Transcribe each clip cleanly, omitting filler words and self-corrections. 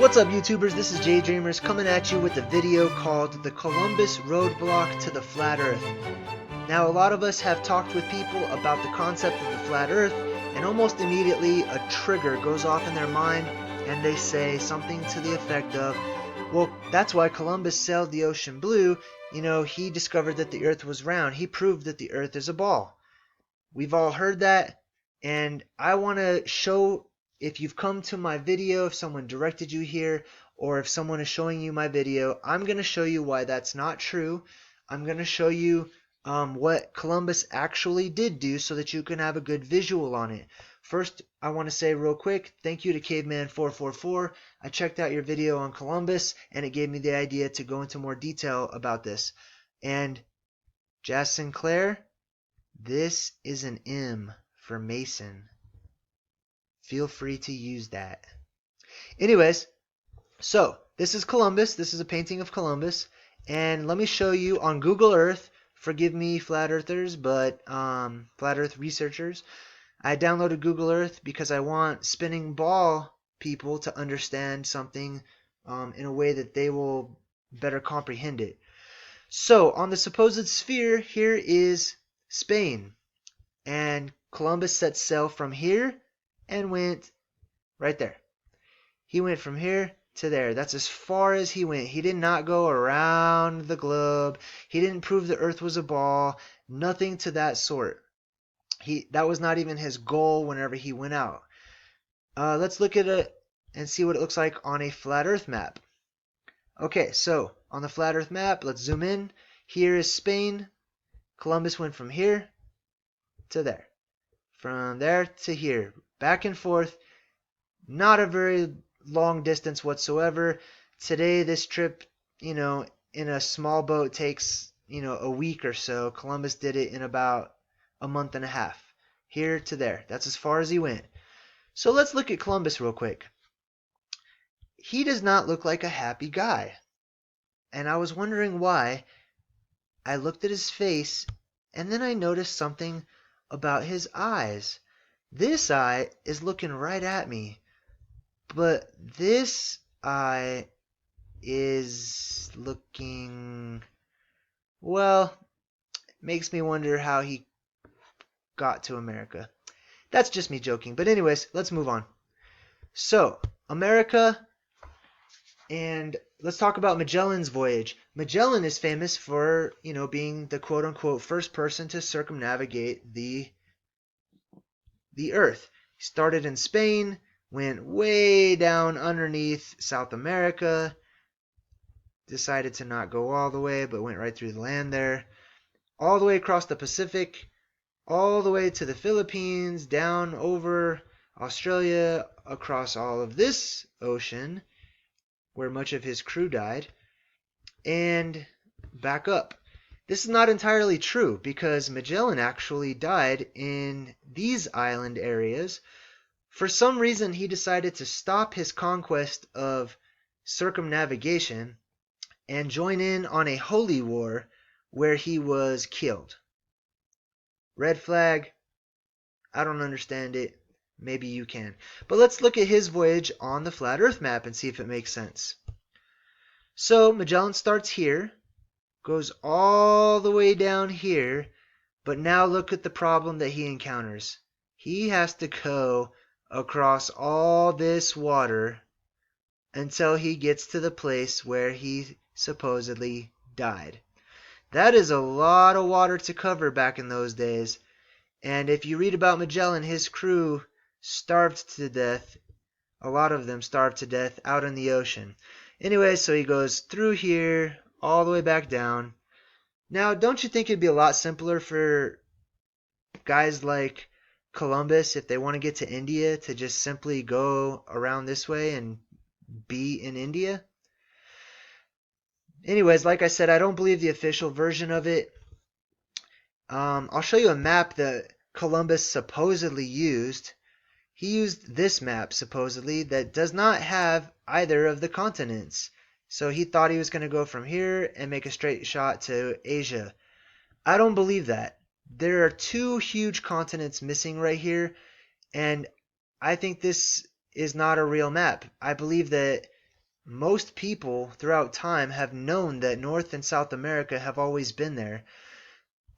What's up, YouTubers? This is Jay Dreamers coming at you with a video called The Columbus Roadblock to the Flat Earth. Now, a lot of us have talked with people about the concept of the flat Earth, and almost immediately a trigger goes off in their mind, and they say something to the effect of, well, that's why Columbus sailed the ocean blue. You know, he discovered that the Earth was round. He proved that the Earth is a ball. We've all heard that, and I want to show, if you've come to my video, if someone directed you here, or if someone is showing you my video, I'm going to show you why that's not true. I'm going to show you what Columbus actually did do so that you can have a good visual on it. First, I want to say real quick, thank you to Caveman444. I checked out your video on Columbus, and it gave me the idea to go into more detail about this. And Jazz Sinclair, this is an M for Mason. Feel free to use that. Anyways, so this is Columbus. This is a painting of Columbus. And let me show you on Google Earth. Forgive me, flat earthers, but flat earth researchers. I downloaded Google Earth because I want spinning ball people to understand something in a way that they will better comprehend it. So on the supposed sphere, here is Spain. And Columbus set sail from here and went right there. He went from here to there. That's as far as he went. He did not go around the globe. He didn't prove the Earth was a ball. Nothing to that sort. That was not even his goal whenever he went out. Let's look at it and see what it looks like on a flat Earth map. Okay, so on the flat Earth map, let's zoom in. Here is Spain. Columbus went from here to there. From there to here. Back and forth. Not a very long distance whatsoever. Today, this trip, in a small boat takes, a week or so. Columbus did it in about a month and a half. Here to there. That's as far as he went. So let's look at Columbus real quick. He does not look like a happy guy. And I was wondering why. I looked at his face, and then I noticed something about his eyes. This eye is looking right at me. But this eye is looking, well, makes me wonder how he got to America. That's just me joking. But anyways, let's move on. So, America, and let's talk about Magellan's voyage. Magellan is famous for, being the quote-unquote first person to circumnavigate the Earth. He started in Spain, went way down underneath South America, decided to not go all the way, but went right through the land there, all the way across the Pacific, all the way to the Philippines, down over Australia, across all of this ocean, where much of his crew died, and back up. This is not entirely true, because Magellan actually died in these island areas. For some reason, he decided to stop his conquest of circumnavigation and join in on a holy war where he was killed. Red flag. I don't understand it. Maybe you can. But let's look at his voyage on the flat Earth map and see if it makes sense. So Magellan starts here, goes all the way down here, but now look at the problem that he encounters. He has to go across all this water until he gets to the place where he supposedly died. That is a lot of water to cover back in those days. And if you read about Magellan, his crew starved to death. A lot of them starved to death out in the ocean. Anyway, so he goes through here, all the way back down. Now, don't you think it'd be a lot simpler for guys like Columbus, if they want to get to India, to just simply go around this way and be in India? Anyways, like I said, I don't believe the official version of it. I'll show you a map that Columbus supposedly used. He used this map, supposedly, that does not have either of the continents. So he thought he was going to go from here and make a straight shot to Asia. I don't believe that. There are two huge continents missing right here, and I think this is not a real map. I believe that most people throughout time have known that North and South America have always been there,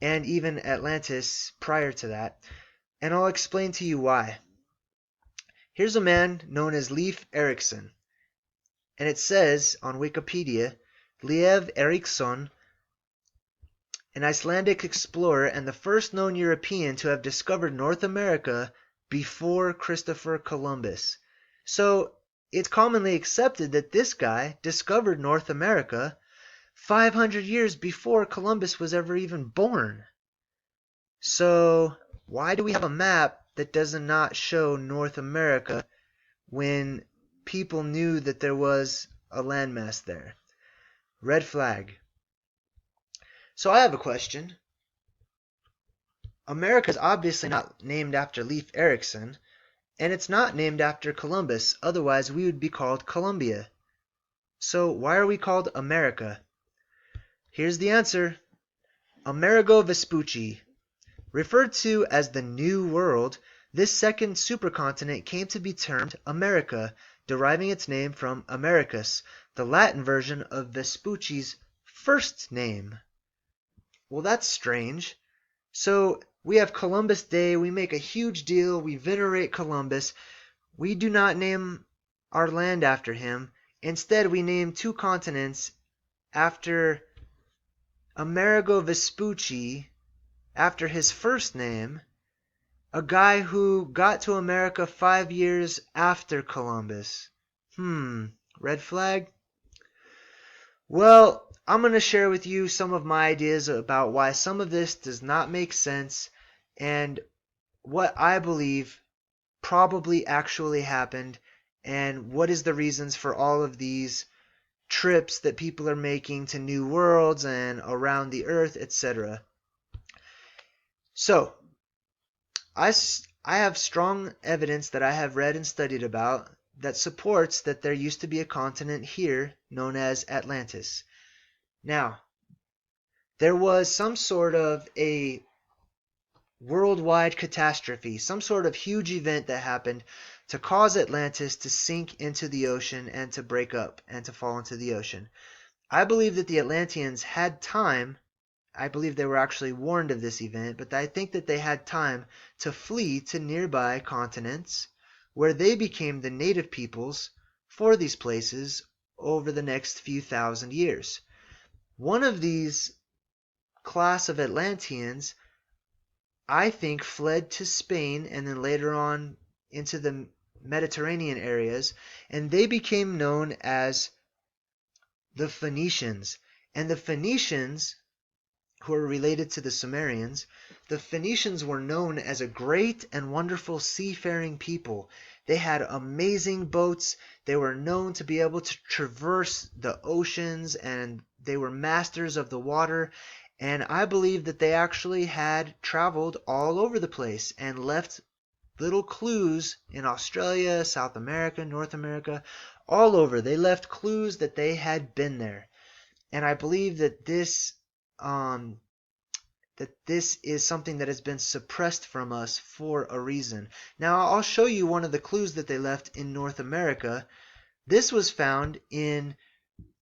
and even Atlantis prior to that. And I'll explain to you why. Here's a man known as Leif Erikson, and it says on Wikipedia, Leif Erikson, an Icelandic explorer and the first known European to have discovered North America before Christopher Columbus. So it's commonly accepted that this guy discovered North America 500 years before Columbus was ever even born. So why do we have a map that does not show North America when people knew that there was a landmass there? Red flag. So I have a question. America is obviously not named after Leif Erikson, and it's not named after Columbus, otherwise we would be called Columbia. So why are we called America? Here's the answer. Amerigo Vespucci. Referred to as the New World, this second supercontinent came to be termed America, deriving its name from Americus, the Latin version of Vespucci's first name. Well, that's strange. So we have Columbus Day, we make a huge deal, we venerate Columbus. We do not name our land after him. Instead, we name two continents after Amerigo Vespucci, after his first name, a guy who got to America 5 years after Columbus. Red flag? Well, I'm going to share with you some of my ideas about why some of this does not make sense and what I believe probably actually happened and what is the reasons for all of these trips that people are making to new worlds and around the earth, etc. So, I have strong evidence that I have read and studied about that supports that there used to be a continent here known as Atlantis. Now, there was some sort of a worldwide catastrophe, some sort of huge event that happened to cause Atlantis to sink into the ocean and to break up and to fall into the ocean. I believe that the Atlanteans had time. I believe they were actually warned of this event, but I think that they had time to flee to nearby continents where they became the native peoples for these places over the next few thousand years. One of these class of Atlanteans, I think, fled to Spain and then later on into the Mediterranean areas, and they became known as the Phoenicians. And the Phoenicians, who are related to the Sumerians, the Phoenicians were known as a great and wonderful seafaring people. They had amazing boats. They were known to be able to traverse the oceans, and they were masters of the water. And I believe that they actually had traveled all over the place and left little clues in Australia, South America, North America, all over. They left clues that they had been there. And I believe that this is something that has been suppressed from us for a reason. Now, I'll show you one of the clues that they left in North America. This was found in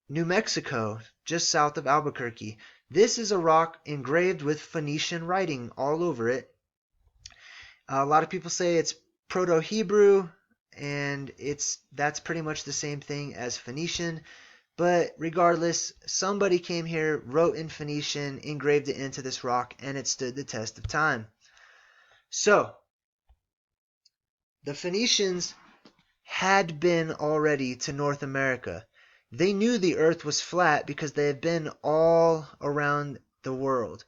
New Mexico, just south of Albuquerque. This is a rock engraved with Phoenician writing all over it. A lot of people say it's Proto-Hebrew, and that's pretty much the same thing as Phoenician. But regardless, somebody came here, wrote in Phoenician, engraved it into this rock, and it stood the test of time. So, the Phoenicians had been already to North America. They knew the earth was flat because they had been all around the world.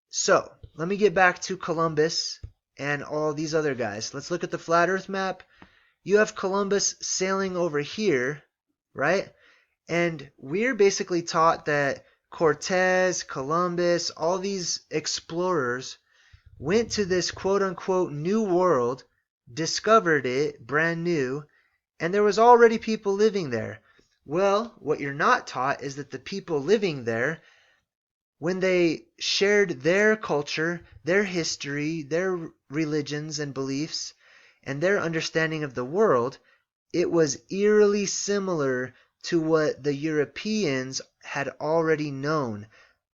So, let me get back to Columbus and all these other guys. Let's look at the flat earth map. You have Columbus sailing over here, right? And we're basically taught that Cortez, Columbus, all these explorers went to this quote-unquote new world, discovered it brand new, and there was already people living there. Well, what you're not taught is that the people living there, when they shared their culture, their history, their religions and beliefs, and their understanding of the world, it was eerily similar to what the Europeans had already known.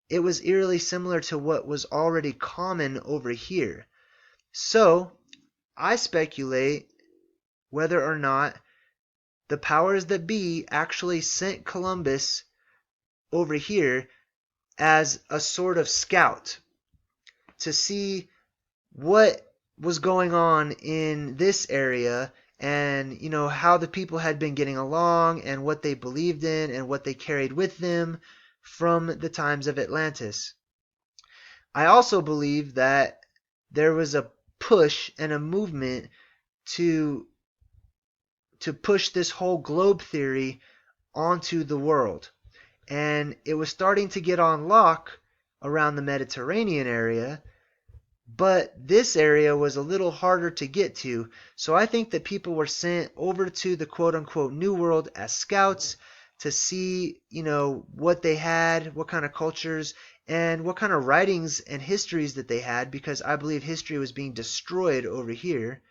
It was eerily similar to what was already common over here. So, I speculate whether or not the powers that be actually sent Columbus over here as a sort of scout to see what was going on in this area, and how the people had been getting along and what they believed in and what they carried with them from the times of Atlantis. I also believe that there was a push and a movement to push this whole globe theory onto the world. And it was starting to get on lock around the Mediterranean area, but this area was a little harder to get to. So I think that people were sent over to the quote unquote New World as scouts to see, what they had, what kind of cultures, and what kind of writings and histories that they had, because I believe history was being destroyed over here.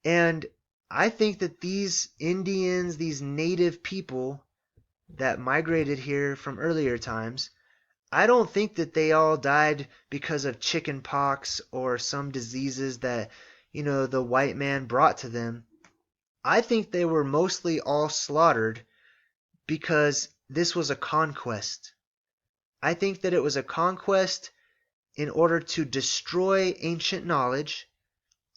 And I think that these Indians, these native people that migrated here from earlier times, I don't think that they all died because of chicken pox or some diseases that, the white man brought to them. I think they were mostly all slaughtered because this was a conquest. I think that it was a conquest in order to destroy ancient knowledge,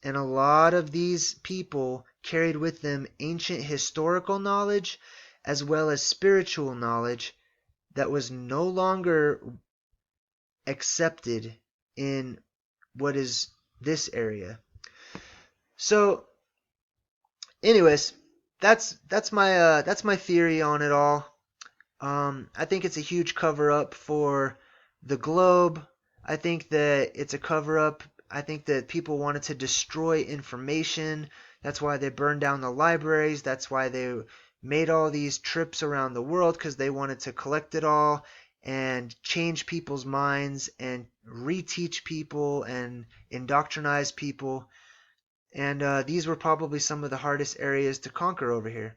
and a lot of these people carried with them ancient historical knowledge as well as spiritual knowledge that was no longer accepted in what is this area. So, anyways, that's my theory on it all. I think it's a huge cover up for the globe. I think that it's a cover up. I think that people wanted to destroy information. That's why they burned down the libraries. That's why they made all these trips around the world, because they wanted to collect it all and change people's minds and reteach people and indoctrinize people. And these were probably some of the hardest areas to conquer over here.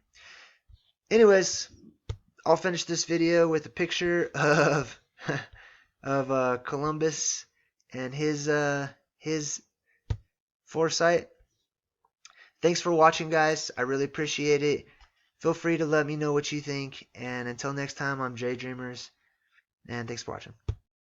Anyways, I'll finish this video with a picture of Columbus and his foresight. Thanks for watching, guys. I really appreciate it. Feel free to let me know what you think. And until next time, I'm J Dreamers, and thanks for watching.